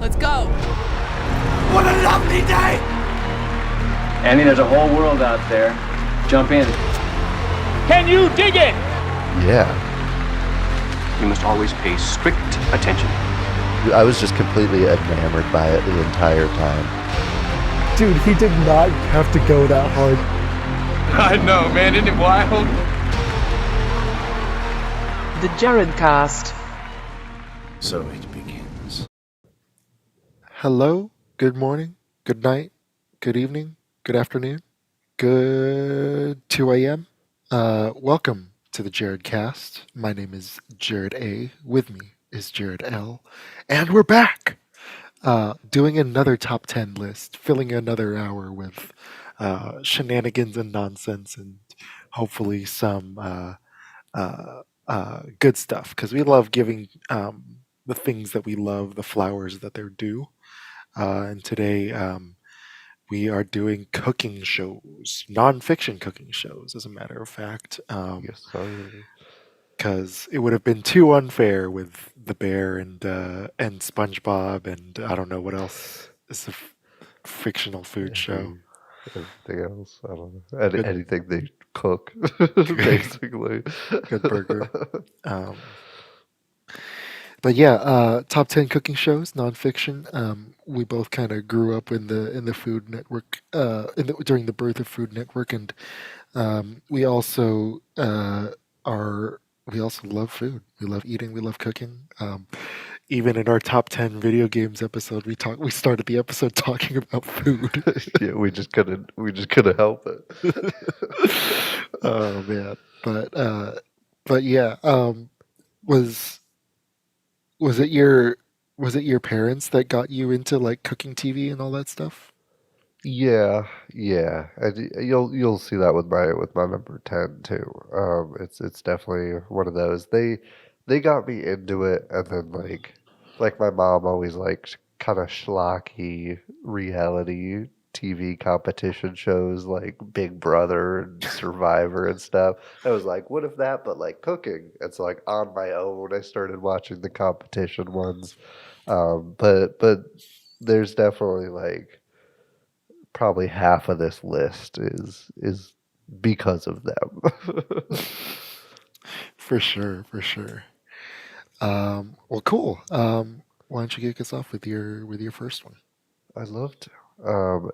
Let's go. What a lovely day! Andy, there's a whole world out there. Jump in. Can you dig it? Yeah. You must always pay strict attention. I was just completely enamored by it the entire time. Dude, he did not have to go that hard. I know, man. Isn't it wild? The Jared Cast. So it begins. Hello, good morning, good night, good evening, good afternoon, good 2 a.m. Welcome to the Jared Cast. My name is Jared A. With me is Jared L. And we're back! Doing another top 10 list, filling another hour with shenanigans and nonsense and hopefully some good stuff, because we love giving the things that we love the flowers that they're due. And today we are doing cooking shows, nonfiction cooking shows, as a matter of fact. Yes, sir. Because it would have been too unfair with The Bear and SpongeBob and I don't know what else is a fictional food show. Everything else, I don't know. Anything they cook, basically. Good burger. But yeah, top 10 cooking shows, nonfiction. We both kind of grew up in the Food Network during the birth of Food Network, and we also we also love food. We love eating. We love cooking. Even in our top 10 video games episode, we started the episode talking about food. Yeah, we just couldn't help it. Oh man, but yeah, was it your parents that got you into like cooking TV and all that stuff? Yeah. And you'll see that with my number 10 too. It's definitely one of those. They got me into it, and then like my mom always liked kind of schlocky reality TV competition shows like Big Brother and Survivor and stuff. I was like, what if that, but like cooking? It's like on my own. I started watching the competition ones, but there's definitely like probably half of this list is because of them. For sure, for sure. Well, cool. Why don't you kick us off with your first one? I'd love to.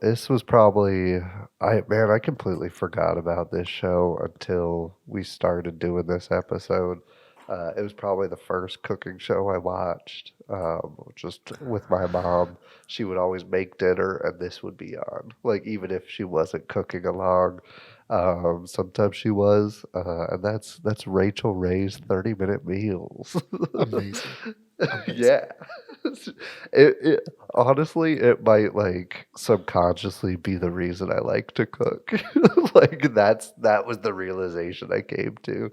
This was probably I completely forgot about this show until we started doing this episode. It was probably the first cooking show I watched. Just with my mom, she would always make dinner, and this would be on. Like even if she wasn't cooking along, sometimes she was, and that's Rachel Ray's 30-minute meals. Amazing. Yeah. It honestly, it might like subconsciously be the reason I like to cook. Like that was the realization I came to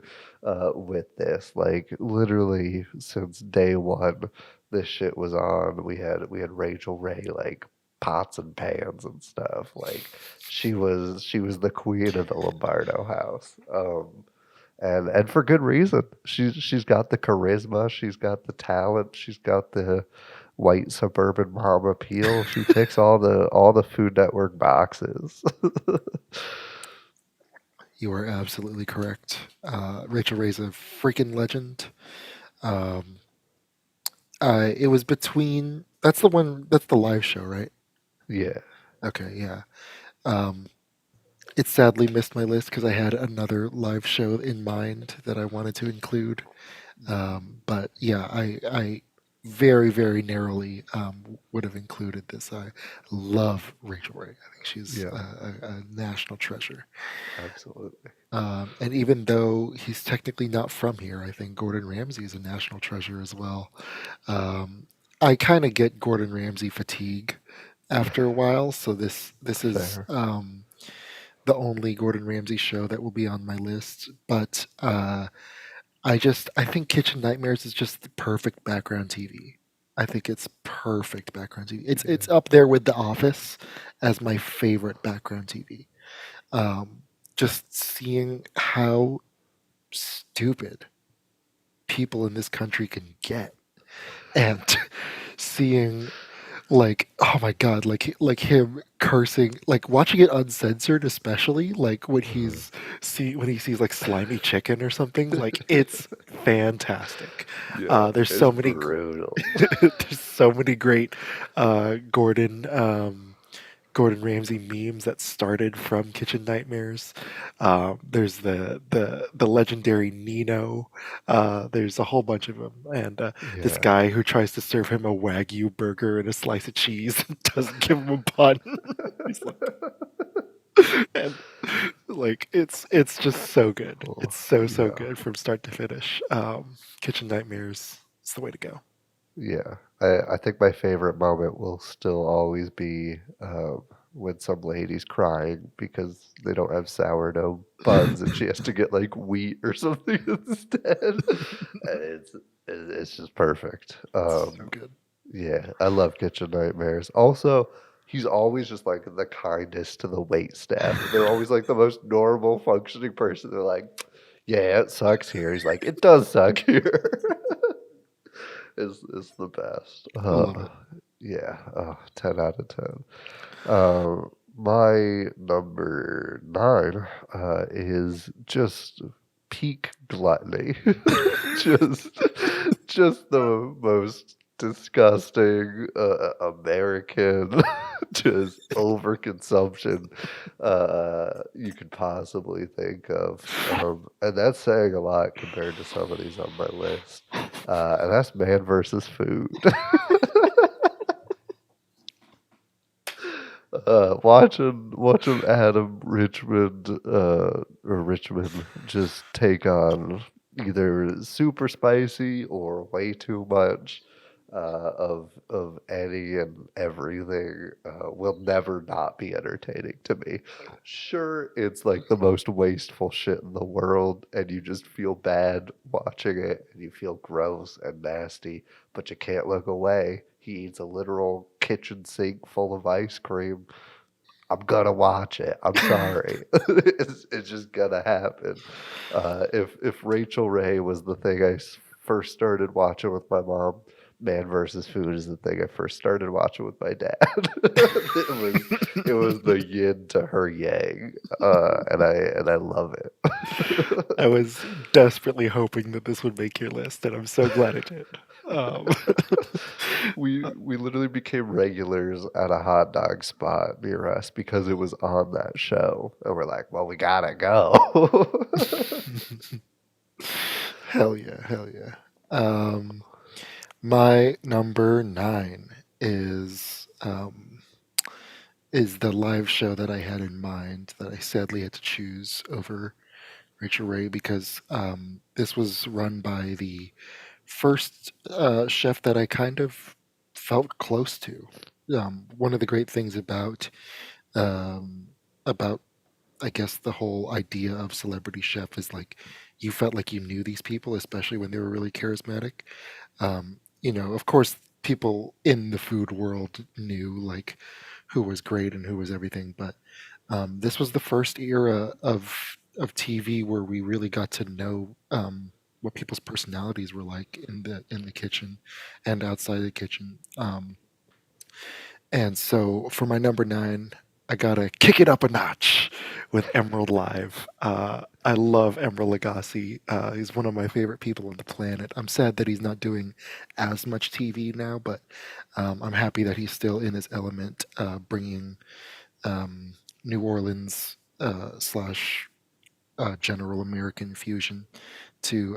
with this. Like literally since day one, this shit was on. We had Rachel Ray like pots and pans and stuff. Like she was the queen of the Lombardo house. And for good reason. She's got the charisma, she's got the talent, she's got the white suburban mom appeal. She ticks all the Food Network boxes. You are absolutely correct. Rachel Ray's a freaking legend. Um, it was between. That's the one. That's the live show, right? Yeah. Okay, yeah. Um, it sadly missed my list because I had another live show in mind that I wanted to include. But yeah, I very, very narrowly would have included this. I love Rachel Ray. I think she's Yeah. a national treasure. Absolutely. And even though he's technically not from here, I think Gordon Ramsay is a national treasure as well. Um, I kind of get Gordon Ramsay fatigue after a while, so this is Fair. the only Gordon Ramsay show that will be on my list. But I think Kitchen Nightmares is just the perfect background TV. I think it's perfect background TV. It's up there with The Office as my favorite background TV. Um, just seeing how stupid people in this country can get, and seeing Like, oh my god, like him cursing, like watching it uncensored, especially like when when he sees like slimy chicken or something. Like, it's fantastic. Yeah, There's it's so many brutal. there's so many great Gordon Gordon Ramsay memes that started from Kitchen Nightmares. There's the legendary Nino. There's a whole bunch of them, and this Yeah. guy who tries to serve him a Wagyu burger and a slice of cheese and doesn't give him a bun. He's like, and like it's just so good. It's so Yeah. good from start to finish. Kitchen Nightmares is the way to go. Yeah, I think my favorite moment will still always be when some lady's crying because they don't have sourdough buns and she has to get like wheat or something instead. And it's just perfect. So good. Yeah, I love Kitchen Nightmares. Also, he's always just like the kindest to the wait staff. They're always like the most normal functioning person. They're like, yeah, it sucks here. He's like, it does suck here. is the best. love it. Yeah, 10 out of 10. My number 9 is just peak gluttony. just just the most disgusting American just overconsumption you could possibly think of. And that's saying a lot compared to some of these on my list. And that's Man versus Food. Watching Adam Richmond just take on either super spicy or way too much of any and everything will never not be entertaining to me. Sure, it's like the most wasteful shit in the world, and you just feel bad watching it, and you feel gross and nasty, but you can't look away. He eats a literal kitchen sink full of ice cream. I'm gonna watch it. I'm sorry. It's just gonna happen. If Rachel Ray was the thing first started watching with my mom, Man versus Food is the thing I first started watching with my dad. it was the yin to her yang, and I love it. I was desperately hoping that this would make your list, and I'm so glad it did. We literally became regulars at a hot dog spot near us because it was on that show, and we're like, well, we gotta go. Hell yeah, hell yeah. My number 9 is the live show that I had in mind that I sadly had to choose over Rachel Ray because this was run by the first chef that I kind of felt close to. One of the great things about I guess the whole idea of celebrity chef is like you felt like you knew these people, especially when they were really charismatic. Of course, people in the food world knew like who was great and who was everything, but this was the first era of TV where we really got to know what people's personalities were like in the kitchen and outside the kitchen. And so for my number 9, I gotta kick it up a notch with Emerald Live. I love Emerald Lagasse. He's one of my favorite people on the planet. I'm sad that he's not doing as much TV now, but I'm happy that he's still in his element, bringing New Orleans slash general American fusion to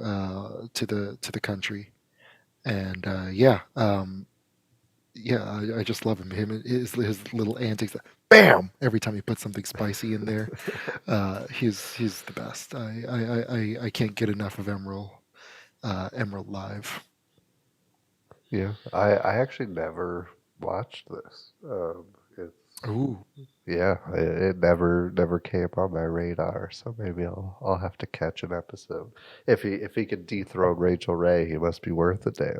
the country. And I just love him. His little antics. Bam! Every time he puts something spicy in there, he's the best. I can't get enough of Emerald Live. Yeah, I actually never watched this. Ooh, It never came on my radar, so maybe I'll have to catch an episode. If he can dethrone Rachel Ray, he must be worth a damn.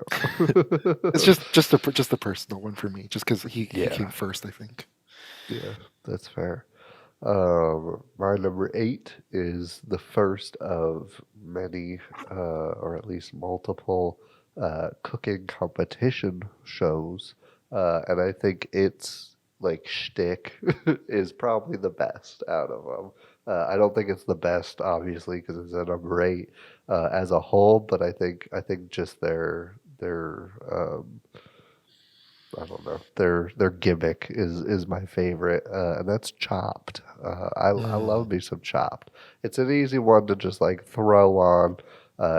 it's just a personal one for me, just because he came first, I think. Yeah, that's fair. My number 8 is the first of many, or at least multiple, cooking competition shows and I think its like shtick is probably the best out of them. I don't think it's the best, obviously, because it's a number 8 as a whole. But I think just their I don't know, their gimmick is my favorite, and that's Chopped. I love me some Chopped. It's an easy one to just like throw on.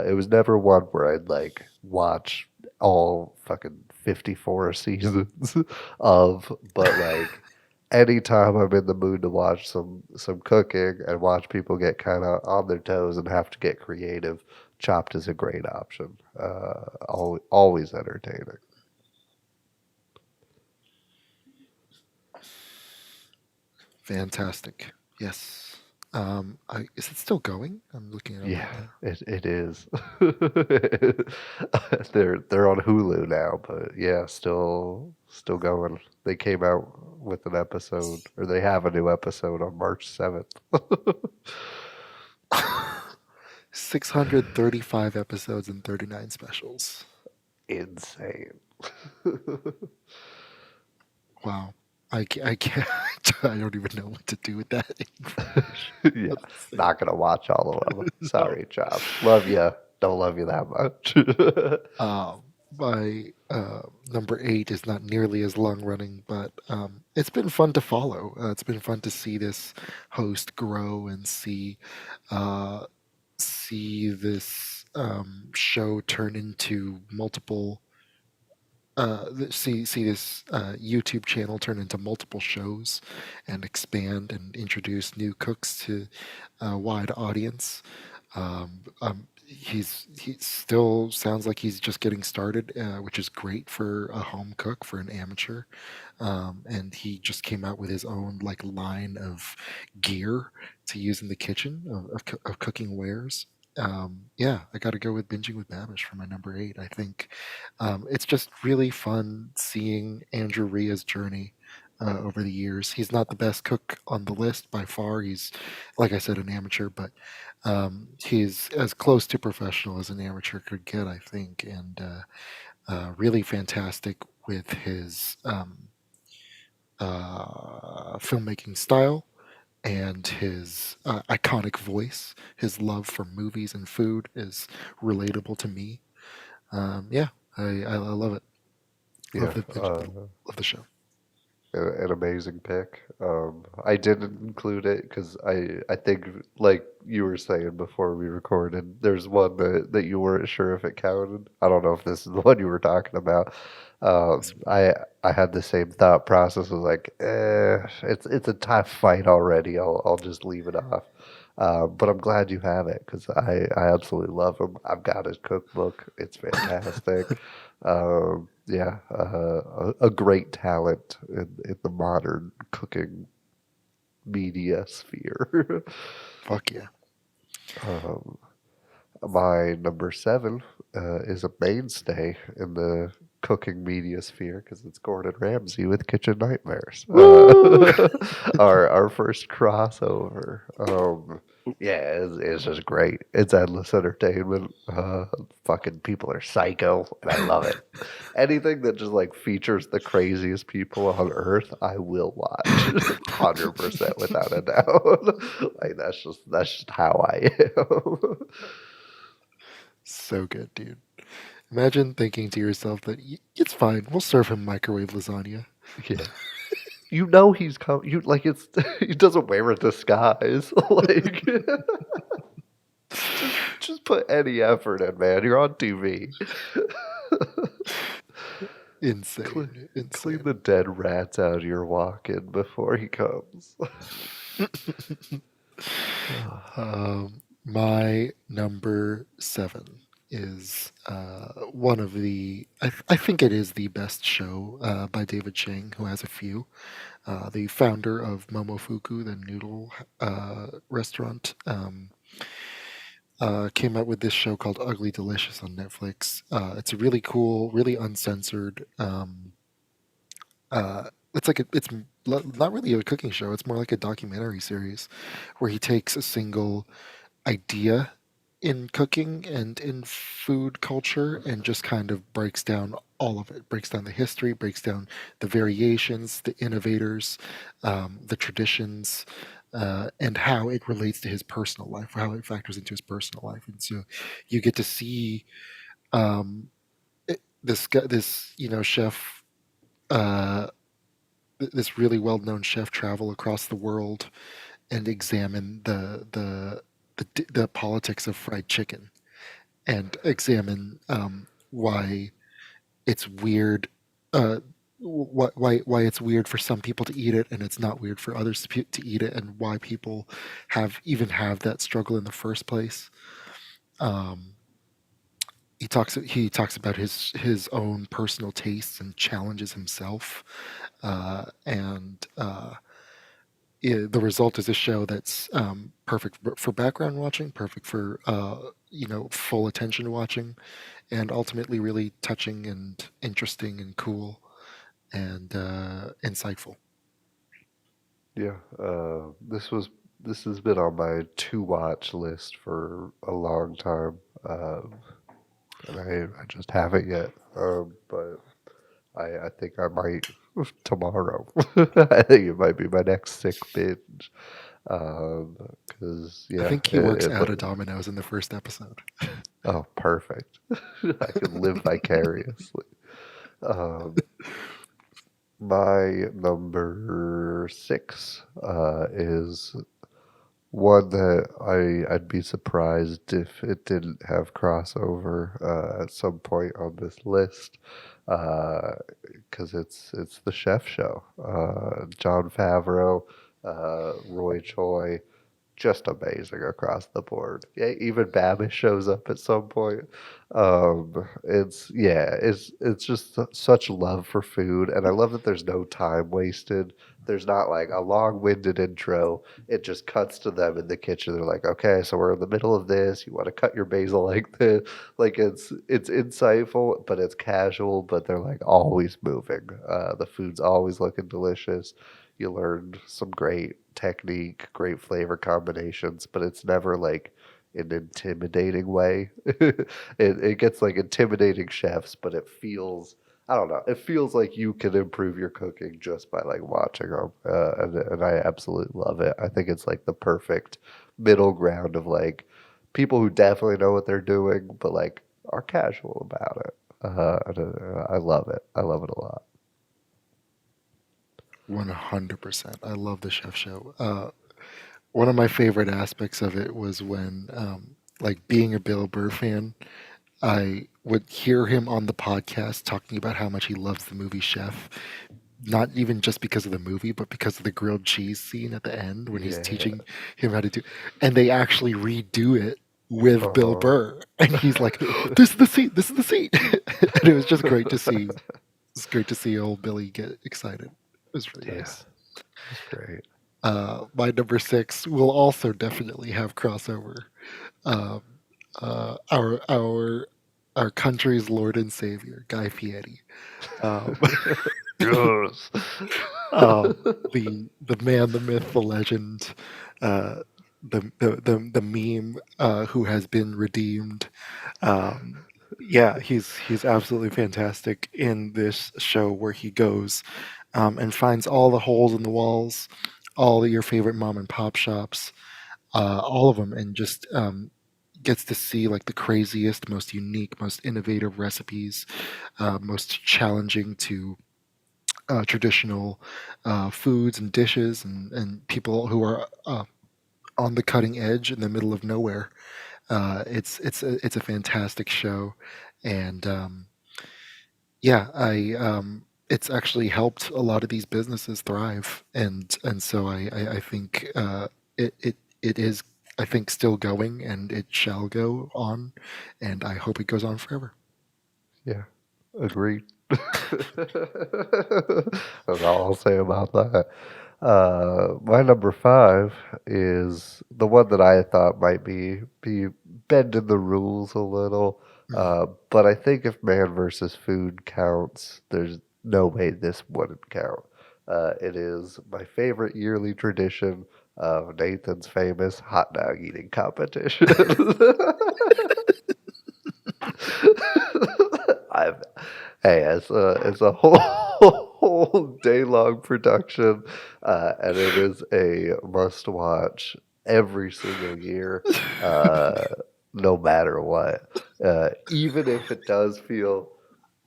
It was never one where I'd like watch all fucking 54 seasons of, but like anytime I'm in the mood to watch some cooking and watch people get kind of on their toes and have to get creative, Chopped is a great option. Always entertaining. Fantastic. Yes. Is it still going? I'm looking at it Yeah, right now. it is. They're on Hulu now, but yeah, still going. They came out with an episode, or they have a new episode on March 7th. 635 episodes and 39 specials. Insane. Wow. I can't. I don't even know what to do with that. Yeah, not gonna watch all of them. Sorry, Chop. Love you. Don't love you that much. My number 8 is not nearly as long running, but it's been fun to follow. It's been fun to see this host grow and see this show turn into multiple. See this YouTube channel turn into multiple shows and expand and introduce new cooks to a wide audience. He still sounds like he's just getting started, which is great for a home cook, for an amateur. And he just came out with his own like line of gear to use in the kitchen of cooking wares. Yeah, I got to go with Binging with Babish for my number 8. I think it's just really fun seeing Andrew Ria's journey over the years. He's not the best cook on the list by far. He's, like I said, an amateur, but he's as close to professional as an amateur could get, I think, and really fantastic with his filmmaking style and his iconic voice. His love for movies and food is relatable to me. Yeah, I love it. Yeah, Love the show. an amazing pick. I didn't include it because I think, like you were saying before we recorded, there's one that you weren't sure if it counted. I don't know if this is the one you were talking about. I had the same thought process. I was like, it's a tough fight already. I'll just leave it off. But I'm glad you have it because I absolutely love him. I've got his cookbook. It's fantastic. Yeah, a great talent in the modern cooking media sphere. Fuck yeah. um, my number 7 is a mainstay in the cooking media sphere because it's Gordon Ramsay with Kitchen Nightmares. Our first crossover. Yeah, it's just great. It's endless entertainment. Fucking people are psycho, and I love it. Anything that just like features the craziest people on earth, I will watch 100% without a doubt. Like that's just how I am. So good, dude. Imagine thinking to yourself that it's fine. We'll serve him microwave lasagna. Yeah. You know he's coming. You like it's. He doesn't wear a disguise. Like, just put any effort in, man. You're on TV. Insane. Clean Insane. the dead rats out of your walk-in before he comes. My number 7 is one of the. I think it is the best show by David Chang, who has a few. The founder of Momofuku, the noodle restaurant, came out with this show called Ugly Delicious on Netflix. It's a really cool, really uncensored. It's like it's not really a cooking show. It's more like a documentary series where he takes a single idea in cooking and in food culture, and just kind of breaks down all of it. Breaks down the history, breaks down the variations, the innovators, the traditions, and how it relates to his personal life, how it factors into his personal life. And so you get to see um, this guy, this chef, uh, this really well-known chef, travel across the world and examine the politics of fried chicken, and examine why it's weird. Why it's weird for some people to eat it and it's not weird for others to eat it, and why people have that struggle in the first place. Um, he talks about his own personal tastes and challenges himself, and the result is a show that's perfect for background watching, perfect for full attention watching, and ultimately really touching and interesting and cool and insightful. Yeah, this has been on my to watch list for a long time, and I just haven't yet. But I think I might tomorrow. I think it might be my next sick binge. Because I yeah, think he works it out look, of Domino's in the first episode. oh perfect. I can live vicariously. Um, my number six is one that I'd be surprised if it didn't have crossover at some point on this list, because it's the Chef Show. John Favreau, Roy Choi, just amazing across the board. Yeah, even Babish shows up at some point. It's just such love for food, and I love that there's no time wasted. There's not like a long-winded intro. It just cuts to them in the kitchen. They're like, okay, so we're in the middle of this. You want to cut your basil like this? Like it's insightful, but it's casual. But they're like always moving. The food's always looking delicious. You learn some great technique, great flavor combinations, but it's never like an intimidating way. It gets like intimidating chefs, but it feels, I don't know, it feels like you can improve your cooking just by like watching them, and I absolutely love it. I think it's like the perfect middle ground of like people who definitely know what they're doing, but like are casual about it. I love it. I love it a lot. 100%. I love the Chef Show. One of my favorite aspects of it was when, like, being a Bill Burr fan, I would hear him on the podcast talking about how much he loves the movie Chef, not even just because of the movie, but because of the grilled cheese scene at the end when he's Yeah. teaching him how to do, and they actually redo it with Bill Uh-huh. Burr, and he's like, "This is the scene. This is the scene," and it was just great to see. It's great to see old Billy get excited. It was really Yeah, nice. it's great. My number six will also definitely have crossover. Um, our country's Lord and Savior, Guy Fieri. Um, Yes. the man, the myth, the legend, uh, the meme who has been redeemed. Um, yeah, he's absolutely fantastic in this show where he goes and finds all the holes in the walls, all of your favorite mom and pop shops, all of them, and just gets to see like the craziest, most unique, most innovative recipes, most challenging to traditional foods and dishes, and people who are on the cutting edge in the middle of nowhere. It's a fantastic show, and yeah, I it's actually helped a lot of these businesses thrive, and so I think it is, I think, still going, and it shall go on, and I hope it goes on forever. Yeah, agreed. That's all I'll say about that. My number five is the one that I thought might be bending the rules a little. But I think if Man versus Food counts, there's no way this wouldn't count. It is my favorite yearly tradition. of Nathan's famous hot dog eating competition. I've, hey, it's a whole day long production, and it is a must watch every single year, no matter what. Even if it does feel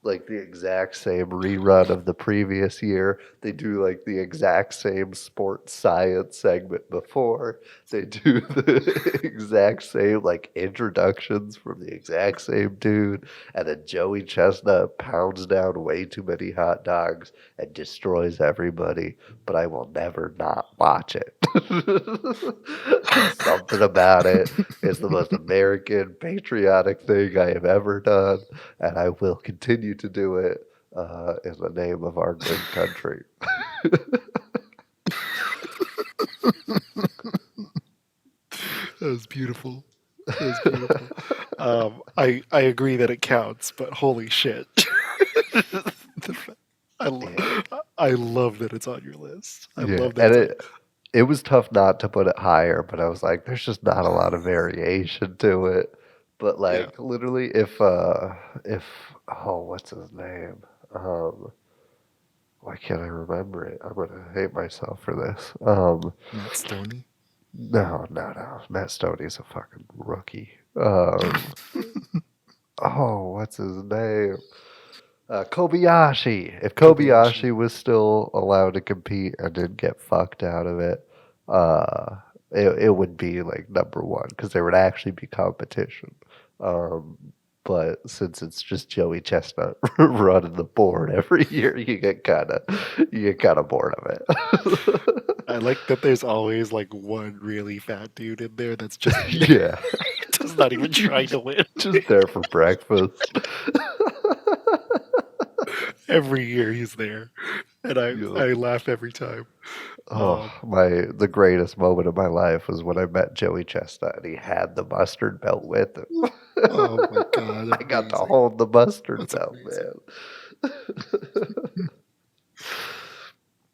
like the exact same rerun of the previous year. They do like the exact same sports science segment before. They do the exact same like introductions from the exact same dude. And then Joey Chestnut pounds down way too many hot dogs and destroys everybody. But I will never not watch it. Something about it is the most American patriotic thing I have ever done, and I will continue to do it in the name of our good country. That was beautiful. That was beautiful. I agree that it counts, but holy shit. I love that it's on your list. I love that. And it was tough not to put it higher, but I was like, there's just not a lot of variation to it. But like literally if what's his name? Why can't I remember it? I'm gonna hate myself for this. Matt Stoney? No. Matt Stoney's a fucking rookie. What's his name? Kobayashi. If Kobayashi was still allowed to compete and didn't get fucked out of it, it would be like number one because there would actually be competition. But since it's just Joey Chestnut running the board every year, you get kind of bored of it. I like that there's always like one really fat dude in there that's just just not even trying to win. Just there for breakfast. Every year he's there, and I laugh every time. The greatest moment of my life was when I met Joey Chestnut and he had the mustard belt with him. Oh my god! I got to hold the mustard belt, man.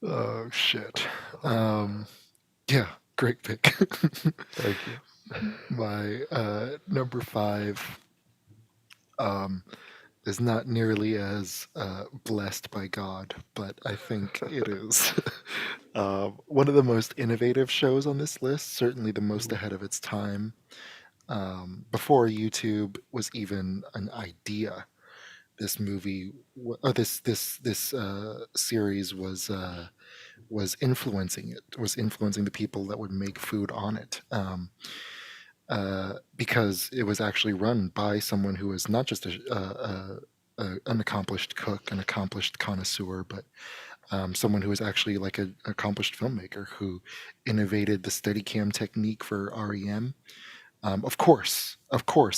Oh shit! Yeah, great pick. Thank you. My number 5 is not nearly as blessed by God, but I think it is one of the most innovative shows on this list. Certainly the most ahead of its time. Before YouTube was even an idea, this movie or this series was influencing it. Was influencing the people that would make food on it. Because it was actually run by someone who was not just an accomplished cook, an accomplished connoisseur, but someone who was actually like an accomplished filmmaker who innovated the Steadicam technique for REM. Of course,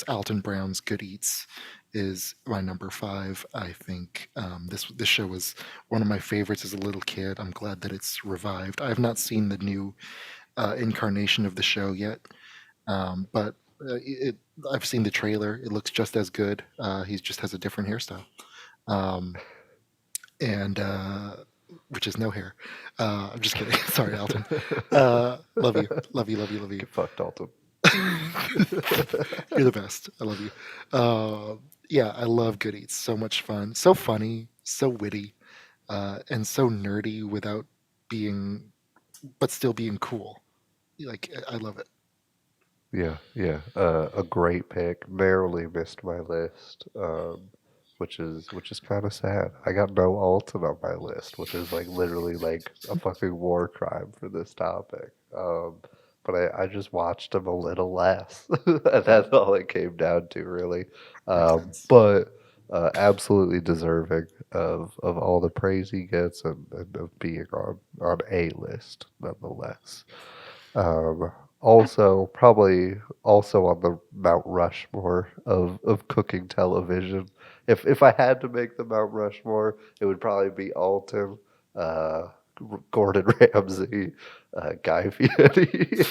Alton Brown's Good Eats is my number 5. I think this show was one of my favorites as a little kid. I'm glad that it's revived. I have not seen the new incarnation of the show yet. But I've seen the trailer. It looks just as good. He just has a different hairstyle, and which is no hair. I'm just kidding. Sorry, Alton. Love you. Get fucked, Alton. You're the best. I love you. Yeah, I love Good Eats. So much fun. So funny. So witty. And so nerdy without being, but still being cool. Like I love it. Yeah. A great pick. Narrowly missed my list, which is kind of sad. I got no Alton on my list, which is like literally like a fucking war crime for this topic. But I just watched him a little less, and that's all it came down to, really. But absolutely deserving of all the praise he gets and of being on a list, nonetheless. Also, probably also on the Mount Rushmore of cooking television. If I had to make the Mount Rushmore, it would probably be Alton, Gordon Ramsay, Guy Fieri,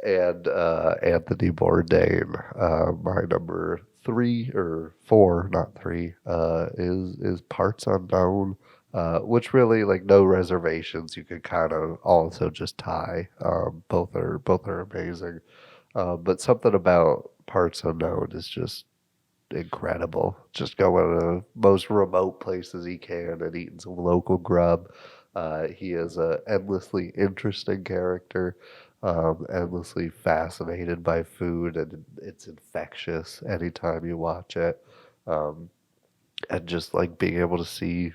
and Anthony Bourdain. My number 3 or 4, not 3, is Parts Unknown. which really like no reservations. You could kind of also just tie. Both are amazing. But something about Parts Unknown is just incredible. Just going to most remote places he can and eating some local grub. He is a endlessly interesting character, endlessly fascinated by food, and it's infectious anytime you watch it. Um, and just like being able to see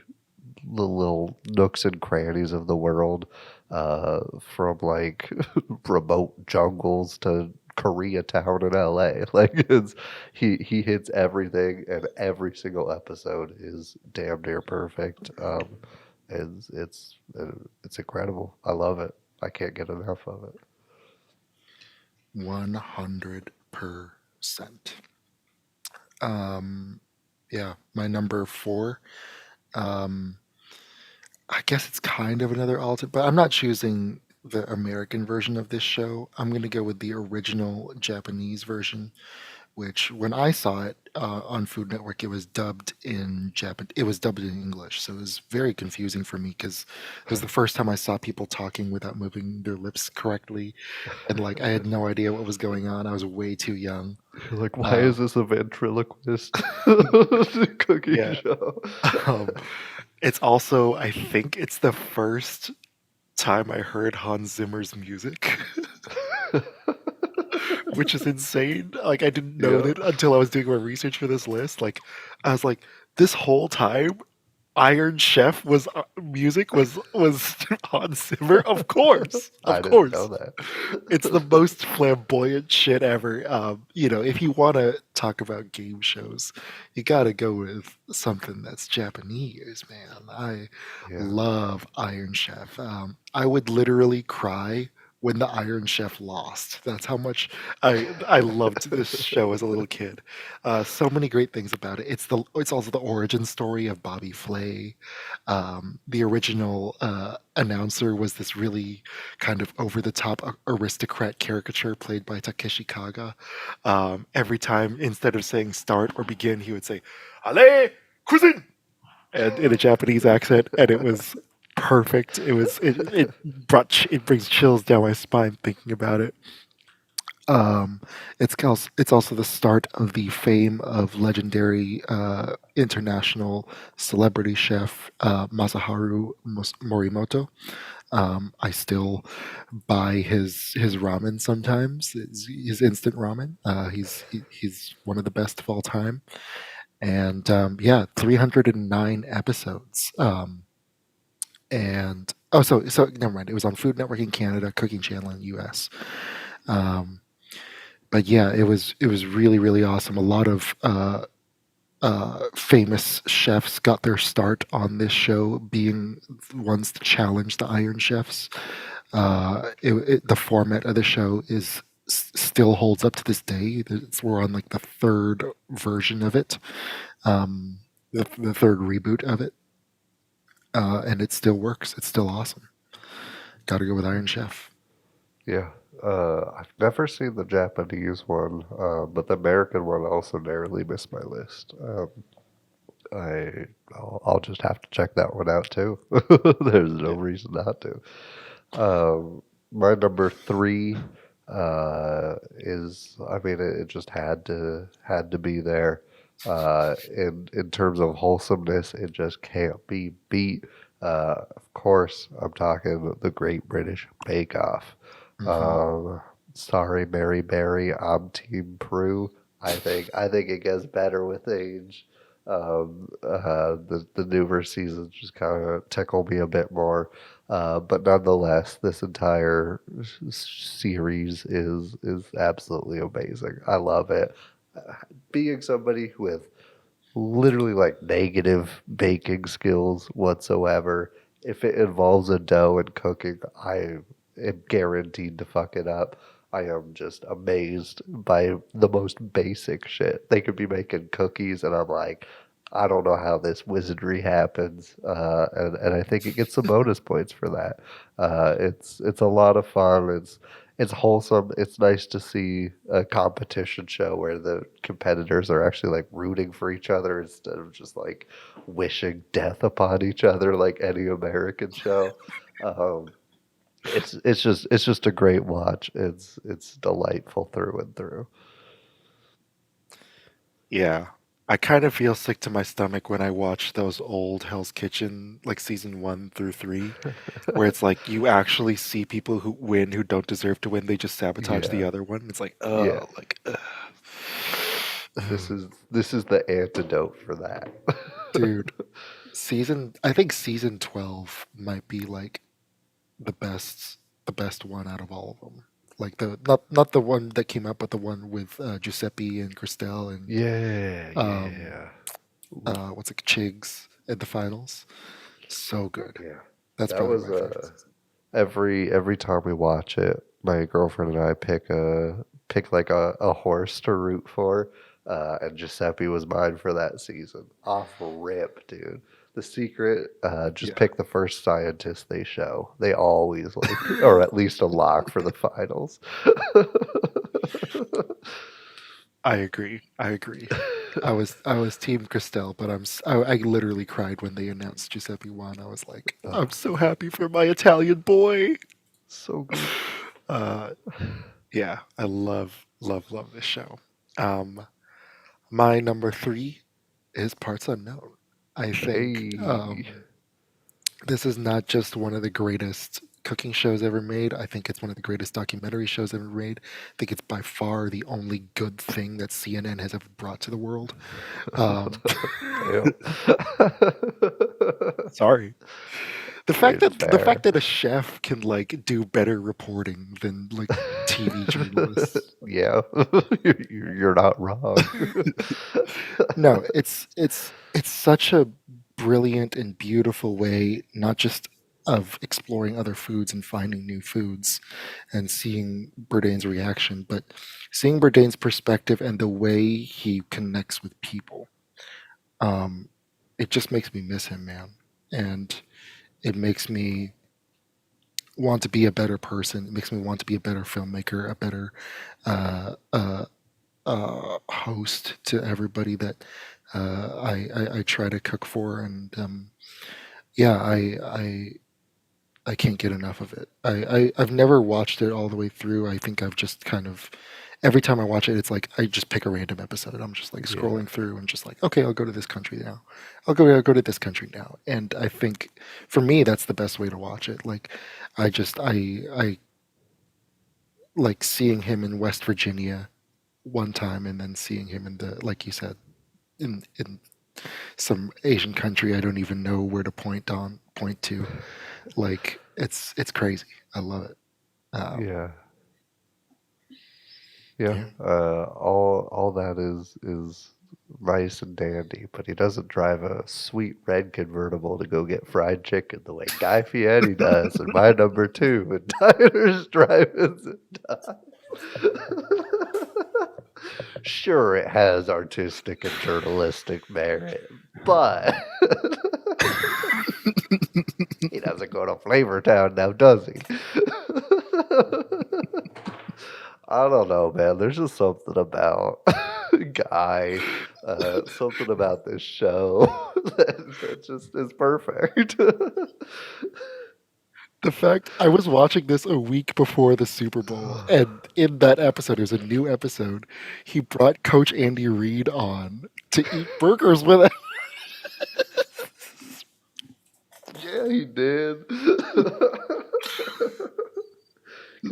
the little nooks and crannies of the world, from like remote jungles to Koreatown in LA. Like he hits everything, and every single episode is damn near perfect. And it's incredible. I love it. I can't get enough of it. 100%. Yeah, my number 4. I guess it's kind of another alternate, but I'm not choosing the American version of this show. I'm going to go with the original Japanese version, which when I saw it on Food Network, it was dubbed in Japan. It was dubbed in English, so it was very confusing for me because it was the first time I saw people talking without moving their lips correctly, and like I had no idea what was going on. I was way too young. Like, why is this a ventriloquist cooking Yeah. show? Um, it's also, I think, it's the first time I heard Hans Zimmer's music. Which is insane. Like I didn't know Yeah. that until I was doing my research for this list. Like I was like, this whole time, Iron Chef was music was Hans Zimmer. Of course, I of didn't course. know that. It's the most flamboyant shit ever. If you want to talk about game shows, you got to go with something that's Japanese, man. I Yeah. love Iron Chef. I would literally cry when the Iron Chef lost. That's how much I loved this show as a little kid. So many great things about it. It's also the origin story of Bobby Flay. The original announcer was this really kind of over the top aristocrat caricature played by Takeshi Kaga. Every time, instead of saying start or begin, he would say "Ale cuisine," and in a Japanese accent, and it was perfect. It brings chills down my spine thinking about it. It's also the start of the fame of legendary international celebrity chef Masaharu Morimoto. I still buy his ramen sometimes. His instant ramen. He's one of the best of all time. And 309 episodes. So never mind. It was on Food Network in Canada, Cooking Channel in the U.S. But yeah, it was really really awesome. A lot of famous chefs got their start on this show, being the ones to challenge the Iron Chefs. The format of the show still holds up to this day. We're on like the third version of it, the third reboot of it. And it still works. It's still awesome. Got to go with Iron Chef. Yeah. I've never seen the Japanese one, but the American one also narrowly missed my list. I'll just have to check that one out too. There's no reason not to. My number 3 is, I mean, it just had to be there. In terms of wholesomeness, it just can't be beat. Of course, I'm talking the Great British Bake Off. Sorry, Mary Berry, I'm Team Prue. I think it gets better with age. The newer seasons just kind of tickle me a bit more, but nonetheless, this entire series is absolutely amazing. I love it. Being somebody with literally like negative baking skills whatsoever, if it involves a dough and cooking, I am guaranteed to fuck it up. I am just amazed by the most basic shit. They could be making cookies, and I'm like, I don't know how this wizardry happens, and I think it gets some bonus points for that. It's a lot of fun. it's wholesome. It's nice to see a competition show where the competitors are actually like rooting for each other instead of just like wishing death upon each other like any American show. Um, it's just a great watch. It's delightful through and through. Yeah. I kind of feel sick to my stomach when I watch those old Hell's Kitchen, like season 1 through 3, where it's like you actually see people who win who don't deserve to win. They just sabotage the Yeah. other one. It's like, Yeah. like, This is the antidote for that. dude. I think season 12 might be like the best one out of all of them. Like the not the one that came out, but the one with Giuseppe and Christelle and Yeah, um, yeah. what's it, Chigs in the finals. So good. Yeah. That's That probably was my favorite. every time we watch it, my girlfriend and I pick like a horse to root for, and Giuseppe was mine for that season. Off rip, dude. The secret, just Yeah. pick the first scientist they show. They always like, or at least a lock for the finals. I agree. I was Team Christelle, but I literally cried when they announced Giuseppe won. I was like, I'm so happy for my Italian boy. So good. Yeah, I love this show. My number 3 is Parts Unknown. I think Hey. this is not just one of the greatest cooking shows ever made. I think it's one of the greatest documentary shows ever made. I think it's by far the only good thing that CNN has ever brought to the world. Damn. Sorry. The fact It's that fair. a chef can like do better reporting than like TV journalists. Yeah, you're not wrong. No, it's such a brilliant and beautiful way, not just of exploring other foods and finding new foods and seeing Bourdain's reaction, but seeing Bourdain's perspective and the way he connects with people. It just makes me miss him, man. And it makes me want to be a better person. It makes me want to be a better filmmaker, a better host to everybody that I try to cook for, and yeah, I can't get enough of it. I've never watched it all the way through. I think I've just kind of every time I watch it, it's like I just pick a random episode. I'm just like scrolling through and just like, okay, I'll go to this country now. I'll go to this country now. And I think for me, that's the best way to watch it. Like, I like seeing him in West Virginia one time, and then seeing him in the, like you said, in some Asian country I don't even know where to point to. Like it's crazy. I love it. Yeah. Yeah. All that is nice and dandy, but he doesn't drive a sweet red convertible to go get fried chicken the way Guy Fieri does in my number 2 in Diners, Drive-Ins, and Dives. Sure, it has artistic and journalistic merit, but he doesn't go to Flavor Town now, does he? I don't know, man. There's just something about Guy, something about this show that just is perfect. The fact I was watching this a week before the Super Bowl, and in that episode, there's a new episode. He brought Coach Andy Reid on to eat burgers with him. Yeah, he did.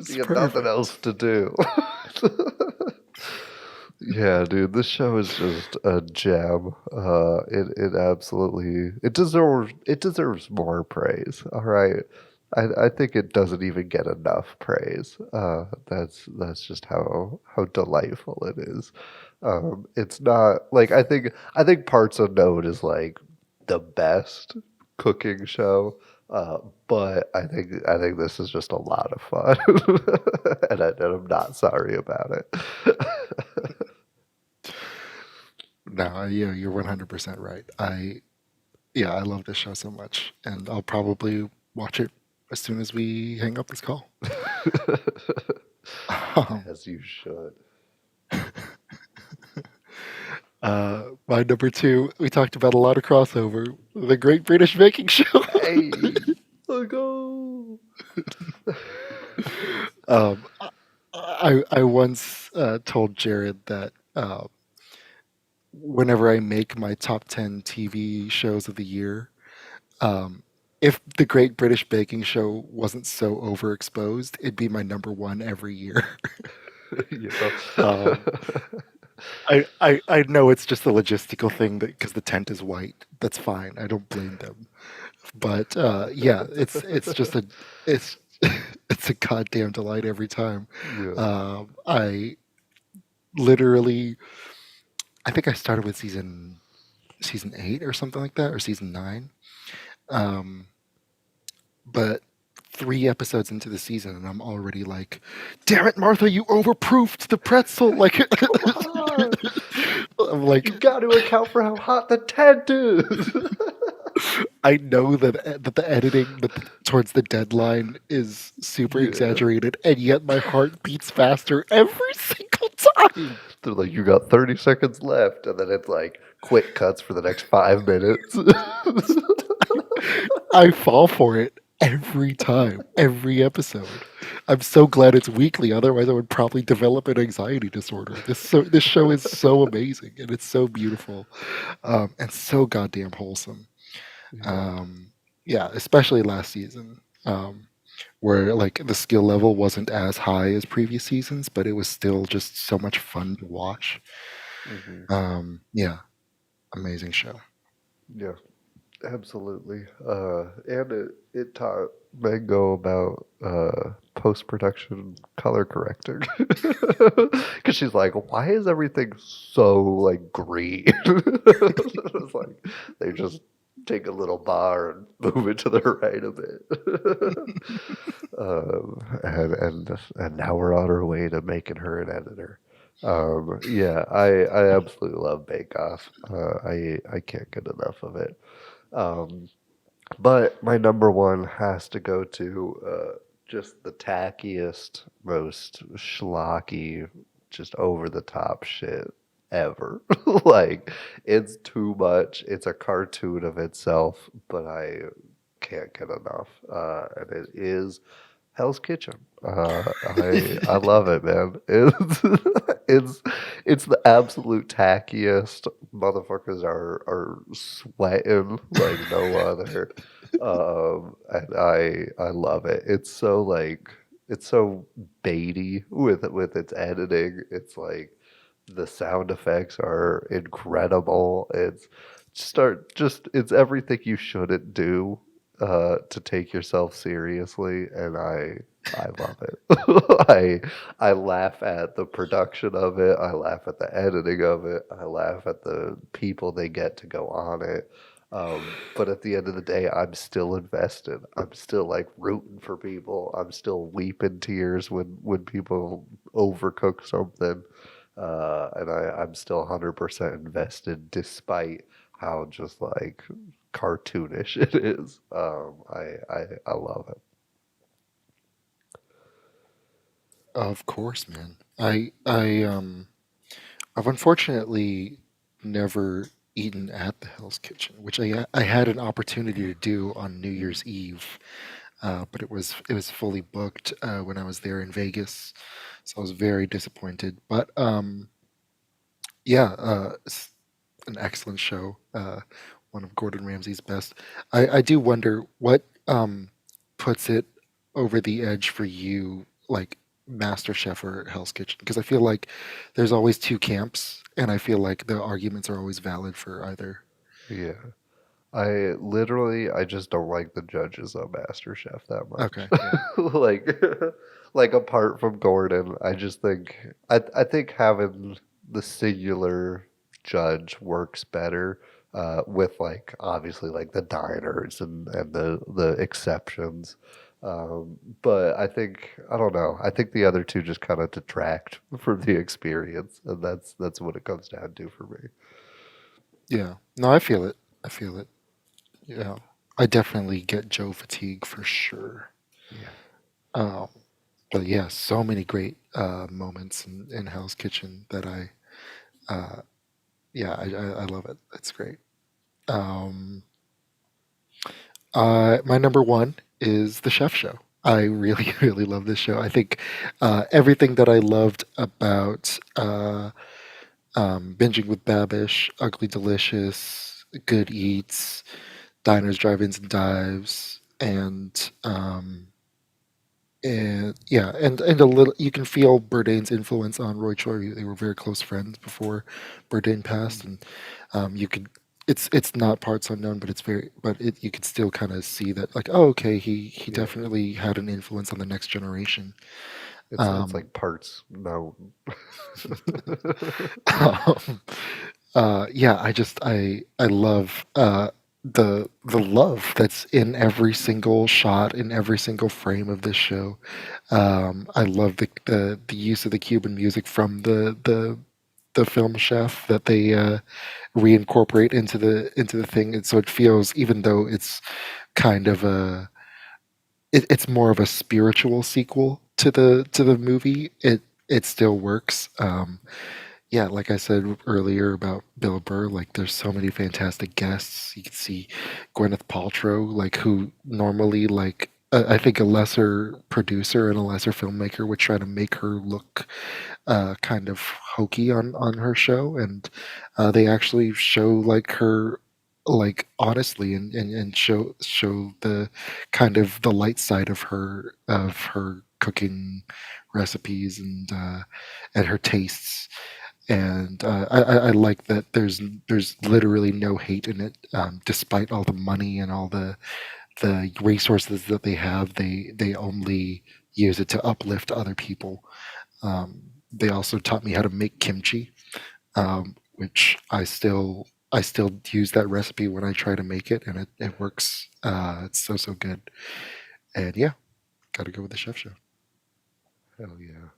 He had nothing else to do. Yeah, dude, this show is just a gem. It absolutely deserves more praise. All right, I think it doesn't even get enough praise. That's just how delightful it is. It's not like I think Parts Unknown is like the best cooking show. But I think this is just a lot of fun, and I'm not sorry about it. No, yeah, you're 100% right. I love this show so much, and I'll probably watch it as soon as we hang up this call. As you should. My number two, we talked about a lot of crossover. The Great British Baking Show. Hey, let's go. um, I once told Jared that whenever I make my top 10 TV shows of the year, if the Great British Baking Show wasn't so overexposed, it'd be my number one every year. Yeah. I know it's just a logistical thing because the tent is white. That's fine. I don't blame them. But yeah, it's just it's it's a goddamn delight every time. Yeah. I literally, I think I started with season 8 or something like that, or season 9. But 3 episodes into the season, and I'm already like, "Damn it, Martha! You overproofed the pretzel!" Like, I'm like, You got to account for how hot the tent is. I know that the editing towards the deadline is super Yeah. exaggerated, and yet my heart beats faster every single time. They're like, you got 30 seconds left, and then it's like quick cuts for the next 5 minutes. I fall for it every time, every episode. I'm so glad it's weekly. Otherwise, I would probably develop an anxiety disorder. This show is so amazing, and it's so beautiful, and so goddamn wholesome. Yeah, especially last season, where like the skill level wasn't as high as previous seasons, but it was still just so much fun to watch. Yeah, amazing show. Yeah, absolutely. And it taught Mango about post-production color correcting. Because she's like, why is everything so like green? It's like they just take a little bar and move it to the right a bit. And now we're on our way to making her an editor. Yeah, I absolutely love Bake Off. I can't get enough of it. But my number one has to go to just the tackiest, most schlocky, just over the top shit ever. Like, it's too much. It's a cartoon of itself, but I can't get enough. And it is Hell's Kitchen. I love it, man. It's the absolute tackiest. Motherfuckers are sweating like no other. And I love it. It's so baity with its editing. It's like the sound effects are incredible. It's everything you shouldn't do to take yourself seriously, and I love it. I laugh at the production of it. I laugh at the editing of it. I laugh at the people they get to go on it. But at the end of the day, I'm still invested. I'm still like rooting for people. I'm still weeping tears when people overcook something. And I'm still 100% invested despite how just like cartoonish it is. I love it. Of course, man. I've unfortunately never eaten at the Hell's Kitchen, which I had an opportunity to do on New Year's Eve, but it was fully booked when I was there in Vegas, so I was very disappointed. But yeah, it's an excellent show. One of Gordon Ramsay's best. I do wonder what puts it over the edge for you, like MasterChef or Hell's Kitchen, because I feel like there's always two camps, and I feel like the arguments are always valid for either. Yeah. I just don't like the judges on MasterChef that much. Okay. Yeah. like apart from Gordon, I just think I think having the singular judge works better with like obviously like the diners and the exceptions. But I don't know. I think the other two just kind of detract from the experience, and that's what it comes down to for me. Yeah. No, I feel it. Yeah. I definitely get Joe fatigue for sure. Yeah. But yeah, so many great moments in Hell's Kitchen that I love it. It's great. Um, my number one is The Chef Show. I really, really love this show. I think everything that I loved about Binging with Babish, Ugly Delicious, Good Eats, Diners, Drive-ins, and Dives, and a little, you can feel Bourdain's influence on Roy Choi. They were very close friends before Bourdain passed, and you could. It's not parts unknown, but you could still kind of see that, like, oh, okay, he Yeah. definitely had an influence on the next generation. It's like parts. No. Um, yeah, I love the love that's in every single shot, in every single frame of this show. I love the use of the Cuban music from the film Chef that they reincorporate into the thing, and so it feels, even though it's kind of it's more of a spiritual sequel to the movie. It still works. Yeah, like I said earlier about Bill Burr, like there's so many fantastic guests. You can see Gwyneth Paltrow, like who normally, like I think a lesser producer and a lesser filmmaker would try to make her look kind of hokey on her show, and they actually show like her, like honestly, and show the kind of the light side of her cooking recipes and her tastes. And I like that there's literally no hate in it, despite all the money and all the resources that they have. They only use it to uplift other people. They also taught me how to make kimchi, which I still use that recipe when I try to make it, and it works. It's so good. And yeah, got to go with The Chef Show. Hell yeah.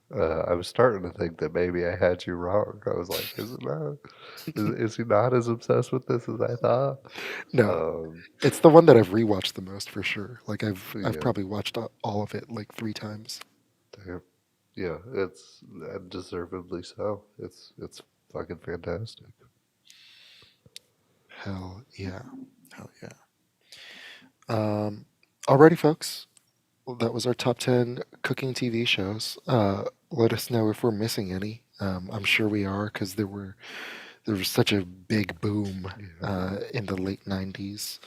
I was starting to think that maybe I had you wrong. I was like, is it not? Is he not as obsessed with this as I thought? No, it's the one that I've rewatched the most for sure. Like I've Yeah. probably watched all of it like 3 times. Damn. Yeah, it's deservedly so. It's fucking fantastic. Hell yeah, hell yeah. Alrighty, folks. Well, that was our top 10 cooking TV shows. Let us know if we're missing any. I'm sure we are, because there was such a big boom in the late 90s.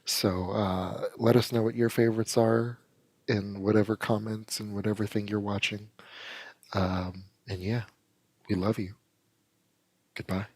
So let us know what your favorites are in whatever comments and whatever thing you're watching. And yeah, we love you. Goodbye.